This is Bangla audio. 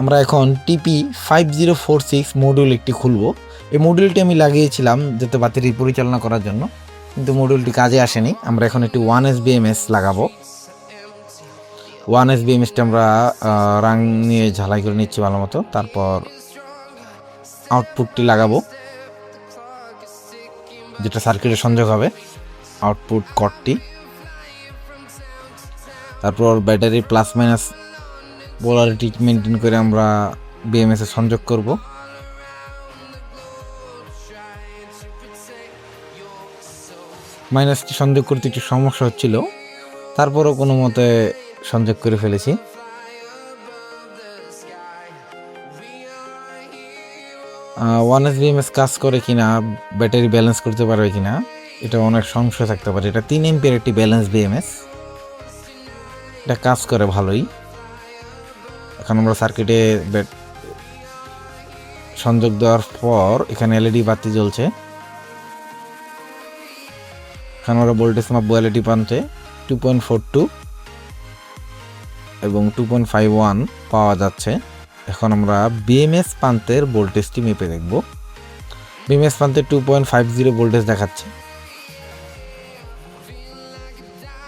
আমরা এখন TP5046 মডিউল একটি খুলব। এই মডিউলটি আমি লাগিয়েছিলাম যাতে ব্যাটারি পরিচালনা করার জন্য, কিন্তু মডিউলটি কাজে আসেনি। আমরা এখন একটি 1S BMS লাগাবো। 1S BMSটি আমরা রাং নিয়ে ঝালাই করে নিচ্ছি ভালো মতো। তারপর আউটপুটটি লাগাবো, যেটা সার্কিটে সংযোগ হবে, আউটপুট কর্ডটি। তারপর battery plus minus polarity maintain করে আমরা BMS এ সংযোগ করব। মাইনাসটি সংযোগ করতে একটু সমস্যা হচ্ছিল, তারপরও কোনো মতে সংযোগ করে ফেলেছি। ওয়ান এস BMS কাজ করে কিনা, ব্যাটারি ব্যালেন্স করতে পারবে কিনা, এটা অনেক সংশয় থাকতে পারে। এটা 3 এম্পিয়ার একটি ব্যালেন্স BMS, এটা কাজ করে ভালোই। এখন আমরা সার্কিটে সংযোগ দেওয়ার পর এখানে LED বাতি জ্বলছে। এখন আমরা ভোল্টেজ মাপবো LED প্রান্তে 2.42 এবং 2.51 পাওয়া যাচ্ছে। এখন আমরা BMS প্রান্তের ভোল্টেজটি মেপে দেখব। BMS প্রান্তে 2.50 ভোল্টেজ দেখাচ্ছে।